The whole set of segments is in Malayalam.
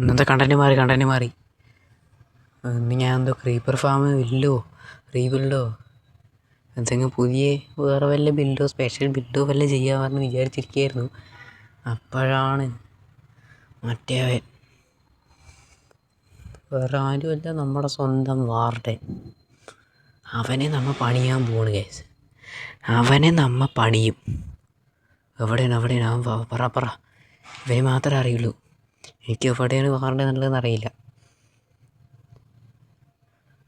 ഇന്നത്തെ കണ്ടൻറ്റ് മാറി. ഇന്ന് ഞാൻ എന്തോ ക്രീപ്പർ ഫാം റീബിൽഡോ എന്തെങ്കിലും പുതിയ വേറെ വല്ല ബിൽഡോ സ്പെഷ്യൽ ബിൽഡോ വല്ല ചെയ്യാമെന്ന് വിചാരിച്ചിരിക്കുകയായിരുന്നു. അപ്പോഴാണ് മറ്റേവൻ, വേറെ ആരുമല്ല, നമ്മുടെ സ്വന്തം വാർഡൻ. അവനെ നമ്മൾ പണിയാൻ പോവാണ് ഗൈസ്. അവനെ നമ്മൾ പണിയും. എവിടെയാണ് അവൻ പറ. ഇവന് മാത്രമേ അറിയുള്ളൂ. എനിക്ക് എവിടെയാണ് വാർഡൻ എന്നുള്ളതെന്ന് അറിയില്ല.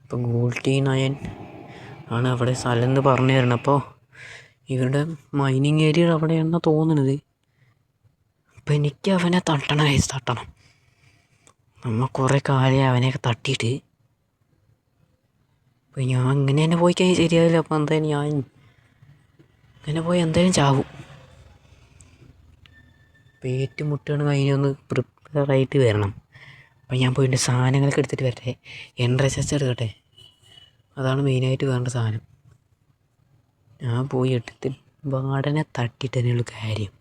ഇപ്പോൾ ഗോൾട്ടി 9 ആണ് അവിടെ സ്ഥലം എന്ന് പറഞ്ഞു തരണം. അപ്പോൾ ഇവരുടെ മൈനിങ് ഏരിയ അവിടെയാണെന്ന് തോന്നുന്നത്. അപ്പം എനിക്ക് അവനെ തട്ടണം. നമ്മൾ കുറേ കാലം അവനെയൊക്കെ തട്ടിയിട്ട്. അപ്പോൾ ഞാൻ ഇങ്ങനെ തന്നെ പോയി കഴിഞ്ഞാൽ ശരിയാവില്ല. അപ്പോൾ എന്തായാലും ഞാൻ ഇങ്ങനെ പോയി എന്തായാലും ചാവും. അപ്പോൾ ഏറ്റുമുട്ടുകയാണ്, അതിനൊന്ന് പ്രിപ്പയർ ആയിട്ട് വരണം. അപ്പം ഞാൻ പോയിട്ട് സാധനങ്ങളൊക്കെ എടുത്തിട്ട് വരട്ടെ. എൻട്രൻസ് എടുക്കട്ടെ. അതാണ് മെയിനായിട്ട് വേണ്ട സാധനം. ഞാൻ പോയി എടുത്ത് വാർഡനെ തട്ടിയിട്ട് തന്നെയുള്ള കാര്യം.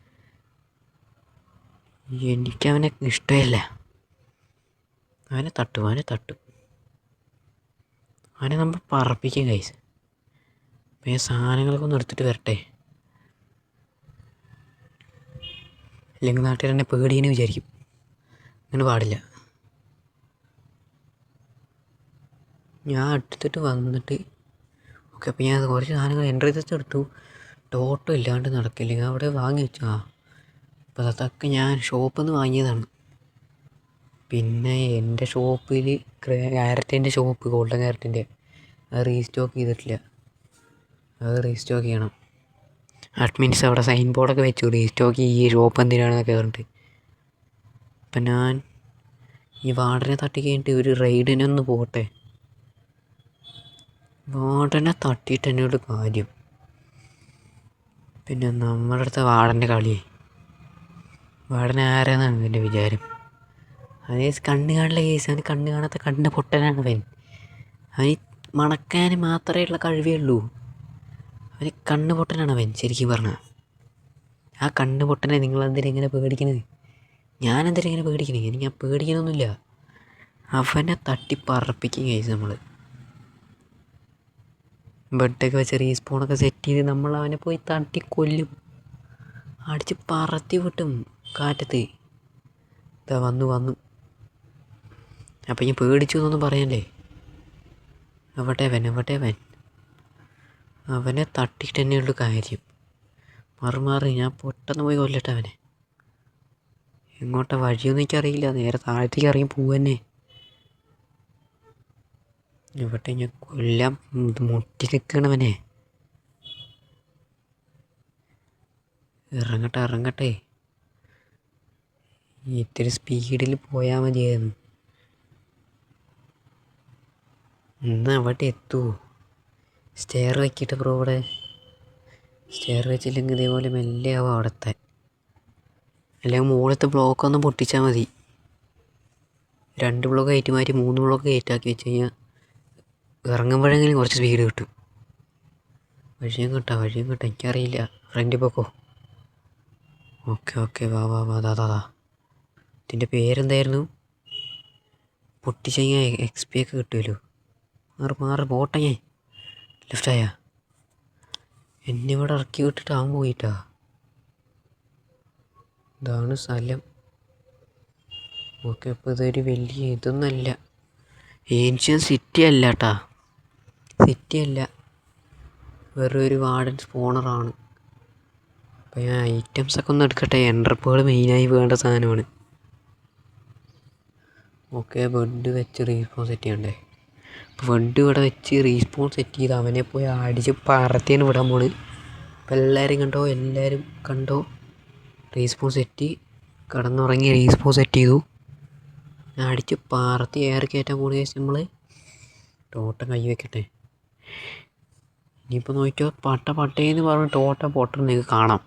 എനിക്കവനെ ഇഷ്ടമല്ല. അവനെ തട്ടും. അവനെ നമ്മൾ പറപ്പിക്കും ഗൈസ്. അപ്പം ഞാൻ സാധനങ്ങളൊക്കെ ഒന്ന് എടുത്തിട്ട് വരട്ടെ. അല്ലെങ്കിൽ നാട്ടിൽ എന്നെ പേടിയെന്ന് വിചാരിക്കും. അങ്ങനെ പാടില്ല. ഞാൻ എടുത്തിട്ട് വന്നിട്ട് ഓക്കെ. അപ്പോൾ ഞാൻ കുറച്ച് സാധനങ്ങൾ എൻട്രൻസ് എടുത്തു. ടോട്ടോ ഇല്ലാണ്ട് നടക്കില്ല. ഞാൻ അവിടെ വാങ്ങി വെച്ചു. അപ്പോൾ അതൊക്കെ ഞാൻ ഷോപ്പിൽ നിന്ന് വാങ്ങിയതാണ്. പിന്നെ എൻ്റെ ഷോപ്പിൽ ക്യാരറ്റിൻ്റെ ഷോപ്പ്, ഗോൾഡൻ ക്യാരറ്റിൻ്റെ, അത് റീസ്റ്റോക്ക് ചെയ്തിട്ടില്ല. അത് റീസ്റ്റോക്ക് ചെയ്യണം. അഡ്മിൻസ് അവിടെ സൈൻ ബോർഡൊക്കെ വെച്ചു, റീസ്റ്റോക്ക് ഈ ഷോപ്പ് എന്തിനാണെന്നൊക്കെ പറഞ്ഞിട്ട്. അപ്പം ഞാൻ ഈ വാർഡനെ തട്ടി കഴിഞ്ഞിട്ട് ഒരു റൈഡിനൊന്ന് പോകട്ടെ. വാർഡനെ തട്ടിയിട്ട് എന്നോട് കാര്യം. പിന്നെ നമ്മുടെ അടുത്ത വാർഡൻ്റെ കളി. വാർഡൻ ആരാന്നാണ് എൻ്റെ വിചാരം. അവന് കണ്ണ് കാണില്ല കേസ്. അവന് കണ്ണ് കാണാത്ത കണ്ണ് പൊട്ടനാണ് അവൻ. അവന് മണക്കാൻ മാത്രമേ കഴിവേ ഉള്ളൂ. അവന് കണ്ണ് പൊട്ടനാണ് അവൻ ശരിക്കും പറഞ്ഞാൽ. ആ കണ്ണ് പൊട്ടനെ നിങ്ങളെന്തിനാ ഇങ്ങനെ പേടിക്കുന്നത്? ഞാനെന്തിനാ ഇങ്ങനെ പേടിക്കണേ? എനിക്ക് ഞാൻ പേടിക്കുന്നൊന്നുമില്ല. അവനെ തട്ടി പറപ്പിക്കും കേസ്. നമ്മൾ ബെഡൊക്കെ വെച്ച് റീസ്പോണൊക്കെ സെറ്റ് ചെയ്ത് നമ്മൾ അവനെ പോയി തട്ടി കൊല്ലും. അടിച്ച് പറത്തി വിട്ടും കാറ്റത്ത്. ഇതാ വന്നു. അപ്പം ഞാൻ പേടിച്ചു എന്നൊന്നും പറയല്ലേ. എവിടെ അവൻ? അവനെ തട്ടിയിട്ട് തന്നെയുള്ളൂ കാര്യം. മാറി ഞാൻ പെട്ടെന്ന് പോയി കൊല്ലട്ടെ അവനെ. എങ്ങോട്ടാ വഴിയൊന്നും എനിക്കറിയില്ല. നേരെ താഴത്തേക്ക് ഇറങ്ങി പോവന്നെ. ഇവിടെ ഞാൻ കൊല്ലാൻ മുട്ടി നിൽക്കണവനെ. ഇറങ്ങട്ടെ. ഇത്തിരി സ്പീഡിൽ പോയാൽ മതിയായിരുന്നു. ഇന്ന് അവിടെ എത്തുമോ? സ്റ്റെയർ വയ്ക്കിട്ട് ബ്രോ. ഇവിടെ സ്റ്റെയർ വെച്ചില്ലെങ്കിൽ ഇതേപോലെ മെല്ലെ ആവും അവിടുത്തെ. അല്ലെങ്കിൽ മുകളിലത്തെ ബ്ലോക്കൊന്ന് പൊട്ടിച്ചാൽ മതി. 2 ബ്ലോക്ക് കയറ്റി മാറ്റി 3 ബ്ലോക്ക് കയറ്റാക്കി വെച്ച് കഴിഞ്ഞാൽ ഇറങ്ങുമ്പോഴെങ്കിലും കുറച്ച് സ്പീഡ് കിട്ടും. വഴിയും കിട്ടാം. എനിക്കറിയില്ല. ഫ്രണ്ടിൽ പോക്കോ. ഓക്കെ വാ. അതാ ഇതിൻ്റെ പേരെന്തായിരുന്നു? പൊട്ടിച്ച് കഴിഞ്ഞാൽ XP ഒക്കെ കിട്ടുമല്ലോ. മാറി പോട്ടെ. ഞാൻ ലെഫ്റ്റായാ എന്നെ ഇവിടെ ഇറക്കി വിട്ടിട്ട് അവൻ പോയിട്ടാ. ഇതാണ് സ്ഥലം. ഓക്കെ. അപ്പോൾ ഇതൊരു വലിയ ഇതൊന്നല്ല. ഏൻഷ്യൻ സിറ്റി അല്ല കേട്ടാ. വെറും ഒരു വാർഡൻ സ്പോണറാണ്. അപ്പോൾ ഞാൻ ഐറ്റംസൊക്കെ ഒന്ന് എടുക്കട്ടെ. എൻട്രപ്പുകൾ മെയിനായി വേണ്ട സാധനമാണ്. ഓക്കെ. ബെഡ് വെച്ച് റീസ്പോൺ സെറ്റ് ചെയ്യണ്ടേ. അപ്പോൾ ബെഡ് ഇവിടെ വെച്ച് റീസ്പോൺ സെറ്റ് ചെയ്ത് അവനെ പോയി അടിച്ച് പറത്തിയാണ് വിടാൻ പോണ്. അപ്പോൾ എല്ലാവരും കണ്ടോ റീസ്പോൺ സെറ്റ്. കിടന്നുറങ്ങി റീസ്പോൺ സെറ്റ് ചെയ്തു. അടിച്ച് പറത്തി എയർ കയറ്റാൻ പോണ ശേഷം നമ്മൾ ടോട്ടം കൈ വെക്കട്ടെ. ഇനിയിപ്പോൾ നോക്കിയോ, പട്ടേന്ന് പറഞ്ഞ് ടോട്ടം പൊട്ടണം. നിങ്ങൾക്ക് കാണാം.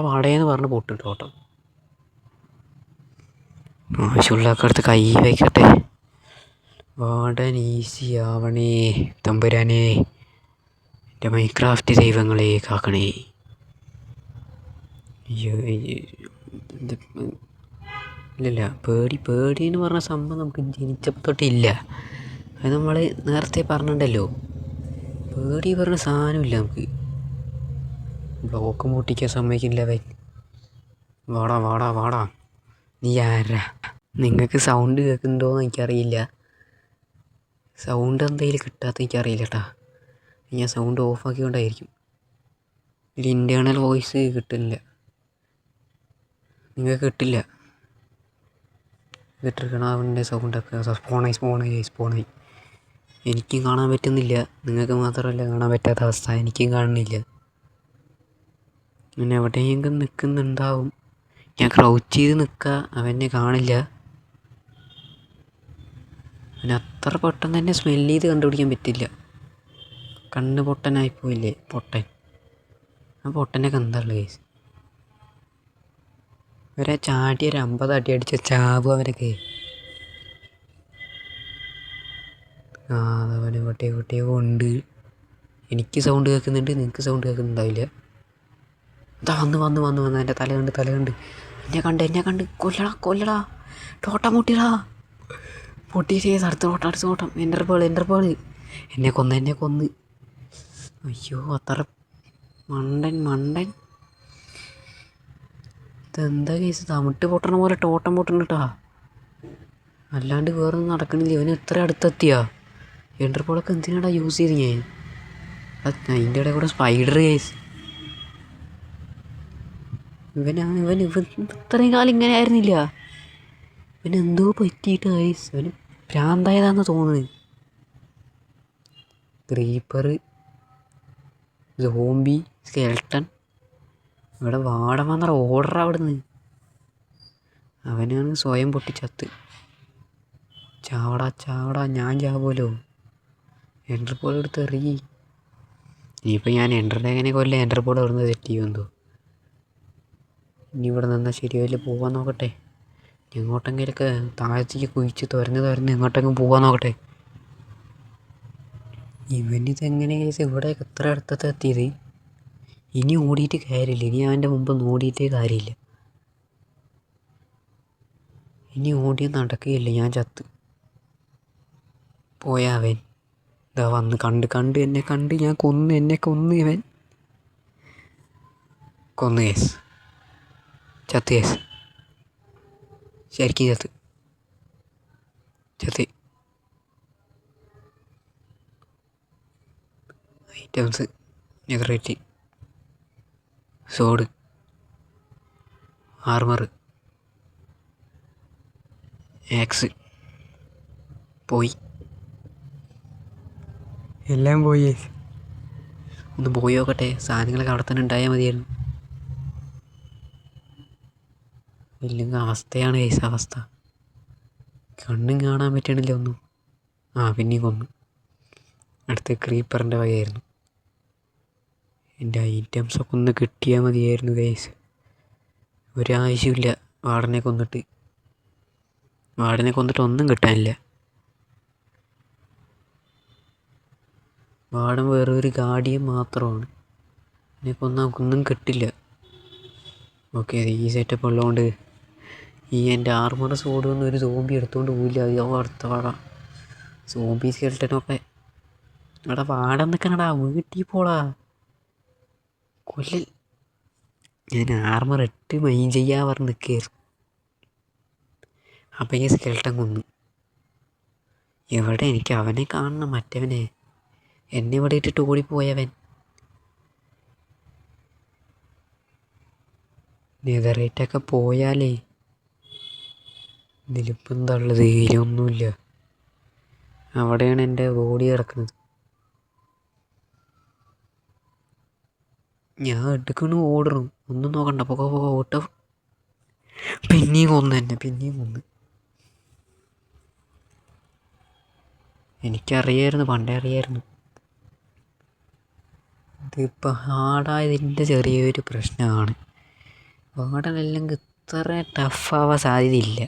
പാടേന്ന് പറഞ്ഞ് പൊട്ടും ടോട്ടം. ആവശ്യമുള്ളതൊക്കെ അടുത്ത് കൈ വയ്ക്കട്ടെ. വാർഡൻ ഈസി ആവണേ തമ്പുരാനേ. എൻ്റെ മൈൻക്രാഫ്റ്റ് ദൈവങ്ങളെ കാക്കണേ. ഇല്ലില്ല, പേടി എന്ന് പറഞ്ഞ സംഭവം നമുക്ക് ജനിച്ചപ്പോൾ തൊട്ടില്ല. അത് നമ്മൾ നേരത്തെ പറഞ്ഞിട്ടുണ്ടല്ലോ, പേടി പറഞ്ഞ സാധനമില്ല നമുക്ക്. ബ്ലോക്ക് പൊട്ടിക്കാൻ സമ്മതിക്കില്ല അവൻ. വാടാ വാടാ വാടാ. നീ ആരാ? നിങ്ങൾക്ക് സൗണ്ട് കേൾക്കുന്നുണ്ടോയെന്ന് എനിക്കറിയില്ല. സൗണ്ട് എന്തെങ്കിലും കിട്ടാത്ത എനിക്കറിയില്ല കേട്ടാ. ഞാൻ സൗണ്ട് ഓഫാക്കിക്കൊണ്ടായിരിക്കും. ഇതിൽ ഇൻറ്റേർണൽ വോയിസ് കിട്ടില്ല, നിങ്ങൾക്ക് കിട്ടില്ല. കിട്ടിരിക്കണവൻ്റെ സൗണ്ടൊക്കെ സ്പോണായി. എനിക്കും കാണാൻ പറ്റുന്നില്ല. നിങ്ങൾക്ക് മാത്രമല്ല കാണാൻ പറ്റാത്ത അവസ്ഥ, എനിക്കും കാണുന്നില്ല. പിന്നെ എവിടെയെങ്കിലും നിൽക്കുന്നുണ്ടാവും. ഞാൻ ക്രൗച്ച് ചെയ്ത് നിൽക്കുക, അവനെ കാണില്ല. അവന് അത്ര പെട്ടെന്ന് തന്നെ സ്മെല്ല് ചെയ്ത് കണ്ടുപിടിക്കാൻ പറ്റില്ല. കണ്ണ് പൊട്ടനായിപ്പോയില്ലേ പൊട്ടൻ. ആ പൊട്ടനൊക്കെ എന്താ ഉള്ളത് കേസ്? ഇവരെ ചാടി ഒരു 50 അടി അടിച്ച ചാവും അവരൊക്കെ. അവൻ എവിടെയോ ഉണ്ട്. എനിക്ക് സൗണ്ട് കേൾക്കുന്നുണ്ട്, നിങ്ങൾക്ക് സൗണ്ട് കേൾക്കുന്നുണ്ടാവില്ല. ഇതാ വന്ന് എൻ്റെ തല കണ്ട് എന്നെ കണ്ട് കൊല്ലടാ ടോട്ടം പൊട്ടിയ അടുത്ത ഓട്ടം. എൻ്റെ പേള് എന്നെ കൊന്ന്. അയ്യോ അത്ര മണ്ടൻ. ഇതെന്താ കേസ്? തമിട്ട് പൊട്ടണ പോലെ ടോട്ടം പൊട്ടണട്ടാ, അല്ലാണ്ട് വേറൊന്നും നടക്കണില്ല. ഇവന് ഇത്ര അടുത്തെത്തിയാ? എൻ്റർപോളൊക്കെ എന്തിനാടാ യൂസ് ചെയ്ത് ഞാൻ? അതിൻ്റെ ഇടയിൽ കൂടെ സ്പൈഡർ കേസ്. ഇവൻ ഇത്രയും കാലം ഇങ്ങനെ ആയിരുന്നില്ല. ഇവനെന്തോ പറ്റിയിട്ട് കേസ്. ഇവന് ഭ്രാന്തായതാണെന്ന് തോന്നുന്നത്. Creeper, zombie, skeleton. ഇവിടെ വാട വന്ന ഓർഡർ അവിടുന്ന്. അവനാണ് സ്വയം പൊട്ടിച്ചത്ത്. ചാവടാ ഞാൻ ചാവുമല്ലോ. എൻ്റർപോൾ എടുത്ത് എറിയി. ഇനിയിപ്പോൾ ഞാൻ എൻ്റർഡേങ്ങനെ കൊല്ലം എൻ്റർപോൾ അവിടുന്ന് സെറ്റ് ചെയ്യുമെന്തോ. ഇനി ഇവിടെ നിന്നാൽ ശരിയായില്ല, പോകാൻ നോക്കട്ടെ. എങ്ങോട്ടെങ്കിലൊക്കെ താഴത്തേക്ക് കുഴിച്ച് തുരന്ന് എങ്ങോട്ടെങ്കിലും പോകാൻ നോക്കട്ടെ. ഇവനിതെങ്ങനെ കേസ് ഇവിടെ എത്ര അടുത്തത്തെ എത്തിയത്? ഇനി ഓടിയിട്ട് കാര്യമില്ല. ഇനി അവൻ്റെ മുമ്പ് ഓടിയിട്ടേ കാര്യമില്ല. ഇനി ഓടിയാൽ നടക്കുകയില്ല, ഞാൻ ചത്ത് പോയാ അവൻ. ഇതാ വന്ന് എന്നെ കണ്ട് ഞാൻ എന്നെ കൊന്ന് ഇവൻ. കൊന്ന് കേസ്. ചത്ത് കേസ്. ശരിക്കും ചത്ത്. ഐറ്റംസ് നെഗറേറ്റ്, സോഡ്, ആർമർ, ആക്സ് പോയി. എല്ലാം പോയി. ഒന്ന് പോയി നോക്കട്ടെ. സാധനങ്ങളൊക്കെ അവിടെ തന്നെ ഉണ്ടായാൽ മതിയായിരുന്നു. ഇല്ലെങ്കിൽ അവസ്ഥയാണ് കേസ്, അവസ്ഥ. കണ്ണും കാണാൻ പറ്റണില്ല ഒന്നും. പിന്നെയും കൊന്നു. അടുത്ത ക്രീപ്പറിൻ്റെ വകയായിരുന്നു. എൻ്റെ ഐറ്റംസൊക്കെ ഒന്ന് കിട്ടിയാൽ മതിയായിരുന്നു കേസ്. ഒരാവശ്യമില്ല വാർഡനെ കൊന്നിട്ട് ഒന്നും കിട്ടാനില്ല. വാർഡൻ വേറെ ഒരു ഗാർഡിയൻ മാത്രമാണ്. എന്നെ കൊന്നാൽ നമുക്കൊന്നും കിട്ടില്ല. ഓക്കെ, ഈ സെറ്റപ്പ് ഉള്ളതുകൊണ്ട് എൻ്റെ ആർമർ സോഡ് ഒന്നും ഒരു സോംബി എടുത്തുകൊണ്ട് പോയില്ല. അയ്യോ അടുത്ത വാട സോംബി സ്കെൽട്ടനൊക്കെ. എടാ വാട നിൽക്കണടാ, വീട്ടിൽ പോടാ. കൊല്ലൽ. ഞാൻ ആർമർ 8 മൈൻ ചെയ്യാൻ പറഞ്ഞ് നിൽക്കുകയായിരുന്നു. അപ്പം ഈ സ്കെൽട്ടൻ കൊന്നു. എവിടെ? എനിക്ക് അവനെ കാണണം, മറ്റവനെ. എന്നെ ഇവിടെ ഇട്ടിട്ട് ഓടിപ്പോയവൻ. നെതറേറ്റൊക്കെ പോയാലേ ഇതിലിപ്പം എന്താ ഉള്ളത്? ഇതിലൊന്നുമില്ല. അവിടെയാണ് എൻ്റെ ബോഡി കിടക്കുന്നത്. ഞാൻ എടുക്കണു ഓടണം, ഒന്നും നോക്കണ്ട. പോക ഓട്ട. പിന്നെയും കൊന്ന്. എനിക്കറിയായിരുന്നു, പണ്ടേ അറിയായിരുന്നു. ഇതിപ്പോൾ ഹാർഡായതിൻ്റെ ചെറിയൊരു പ്രശ്നമാണ്. വാർഡനല്ലെങ്കിൽ ഇത്ര ടഫാവാൻ സാധ്യതയില്ല.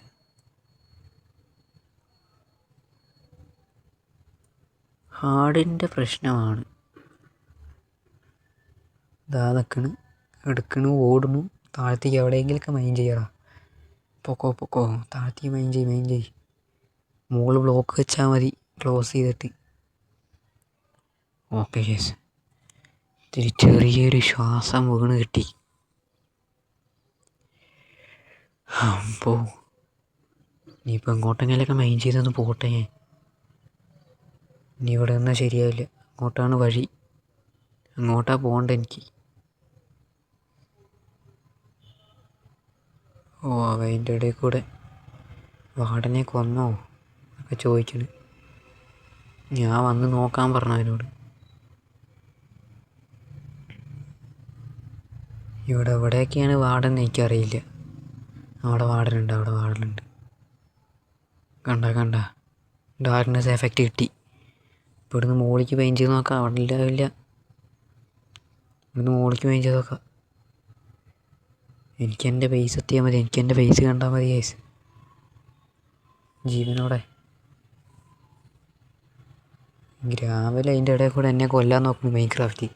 ഹാർഡിൻ്റെ പ്രശ്നമാണ്. ഇതാ നിൽക്കണ്, എടുക്കണു, ഓടുന്നു. താഴത്തേക്ക് എവിടെയെങ്കിലൊക്കെ മൈൻ ചെയ്യണം. പൊക്കോ പൊക്കോ, താഴ്ത്തി മെയിൻ ചെയ്യ്. മുകളിൽ ബ്ലോക്ക് വെച്ചാൽ മതി, ക്ലോസ് ചെയ്തിട്ട്. Okay yes. ഇത്തിരി ചെറിയൊരു ശ്വാസം വീണ് കിട്ടി. അപ്പോൾ ഇനിയിപ്പോൾ എങ്ങോട്ടെങ്കിലൊക്കെ മെയിൻ ചെയ്തൊന്ന് പോട്ടെ. ഇനി ഇവിടെ നിന്നാൽ ശരിയാവില്ല. അങ്ങോട്ടാണ് വഴി. അങ്ങോട്ടാണ് പോകേണ്ടത് എനിക്ക്. അതിൻ്റെ ഇടയിൽ കൂടെ വാർഡനെ കൊന്നോ ഒക്കെ ചോദിക്കണ്. ഞാൻ വന്ന് നോക്കാൻ പറഞ്ഞു അവനോട്. എവിടെയൊക്കെയാണ് വാർഡൻ എനിക്കറിയില്ല. അവിടെ വാർഡനുണ്ട്. കണ്ട ഡാർക്ക്നെസ് എഫക്റ്റ് കിട്ടി. ഇവിടുന്ന് മുകളിലേക്ക് പെയിൻ ചെയ്ത് നോക്കാം. അവിടെ ഇല്ല. ഇവിടുന്ന് മുകളിലേക്ക് പെയിൻ ചെയ്ത് നോക്കാം. എനിക്കെൻ്റെ ഫേസ് എത്തിയാൽ മതി. എനിക്കെൻ്റെ ഫേസ് കണ്ടാൽ മതി ഗൈസ്. ജീവനോടെ ഗ്രാവൽ അതിൻ്റെ ഇടയിൽ കൂടെ എന്നെ കൊല്ലാൻ നോക്കുന്നു മൈൻക്രാഫ്റ്റ്.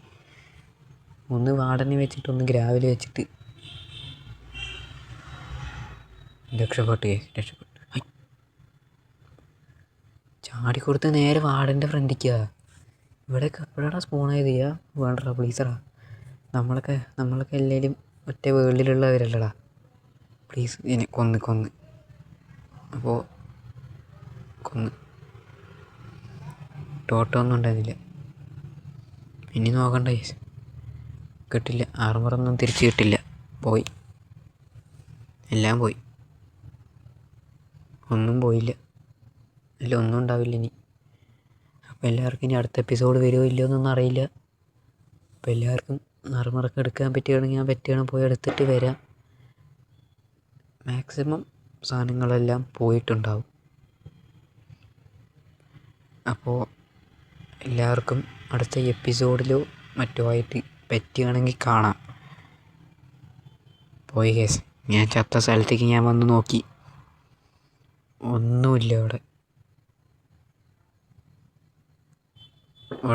ഒന്ന് വാർഡനെ വെച്ചിട്ട് ഒന്ന് ഗ്രാവൽ വെച്ചിട്ട് രക്ഷപ്പെട്ടു. ചാടിക്കൊടുത്ത് നേരെ വാർഡൻ്റെ ഫ്രണ്ടിക്കാ. ഇവിടെടാ സ്പോൺ ചെയ്ത് ചെയ്യാ. വേണ്ടടാ പ്ലീസറാ. നമ്മളൊക്കെ എല്ലാവരും ഒറ്റ വേൾഡിലുള്ളവരല്ലടാ. പ്ലീസ് എന്നെ കൊന്ന്. അപ്പോൾ കൊന്ന് ടോട്ടൊന്നും ഉണ്ടായിരുന്നില്ല. ഇനി നോക്കണ്ട കേസ്. കിട്ടില്ല. ആർമറൊന്നും തിരിച്ച് കിട്ടില്ല. പോയി. എല്ലാം പോയി. ഒന്നും പോയില്ല. ഒന്നും ഉണ്ടാവില്ല ഇനി. അപ്പോൾ എല്ലാവർക്കും ഇനി അടുത്ത എപ്പിസോഡ് വരുമോ ഇല്ലയോ എന്നൊന്നും അറിയില്ല. അപ്പോൾ എല്ലാവർക്കും ആർമറൊക്കെ എടുക്കാൻ പറ്റുകയാണെങ്കിൽ പോയി എടുത്തിട്ട് വരാം. മാക്സിമം സാധനങ്ങളെല്ലാം പോയിട്ടുണ്ടാവും. അപ്പോൾ എല്ലാവർക്കും അടുത്ത എപ്പിസോഡിലോ മറ്റോ ആയിട്ട് പറ്റുകയാണെങ്കിൽ കാണാം. പോയി കേസ്. ഞാൻ ചത്ത സ്ഥലത്തേക്ക് ഞാൻ വന്ന് നോക്കി. ഒന്നുമില്ല ഇവിടെ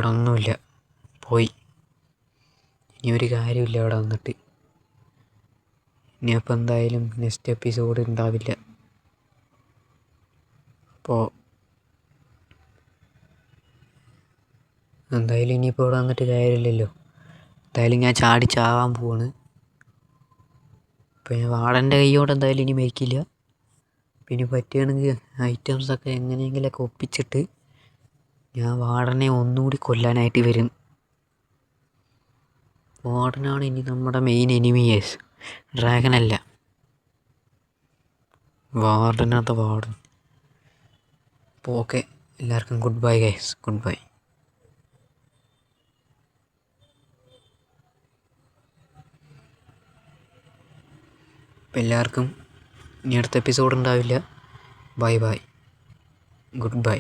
ഒന്നുമില്ല. പോയി. ഇനി ഒരു കാര്യമില്ല ഇവിടെ വന്നിട്ട്. ഇനിയപ്പോൾ എന്തായാലും നെക്സ്റ്റ് എപ്പിസോഡ് ഉണ്ടാവില്ല. അപ്പോൾ എന്തായാലും ഇനിയിപ്പോൾ ഇവിടെ വന്നിട്ട് കാര്യമില്ലല്ലോ. എന്തായാലും ഞാൻ ചാവാൻ പോവാണ്. അപ്പോൾ ഞാൻ വാർഡൻ്റെ കൈയോടെ എന്തായാലും ഇനി മരിക്കില്ല. പിന്നെ പറ്റുകയാണെങ്കിൽ ഐറ്റംസൊക്കെ എങ്ങനെയെങ്കിലൊക്കെ ഒപ്പിച്ചിട്ട് ഞാൻ വാർഡനെ ഒന്നുകൂടി കൊല്ലാനായിട്ട് വരും. വാർഡനാണ് ഇനി നമ്മുടെ മെയിൻ എനിമിയേഴ്സ്. ഡ്രാഗനല്ല, വാർഡൻ. അപ്പോൾ ഓക്കെ, എല്ലാവർക്കും good bye guys. Good bye. അപ്പോൾ എല്ലാവർക്കും ഇനി അടുത്ത എപ്പിസോഡ് ഉണ്ടാവില്ല. ബൈ. Good bye.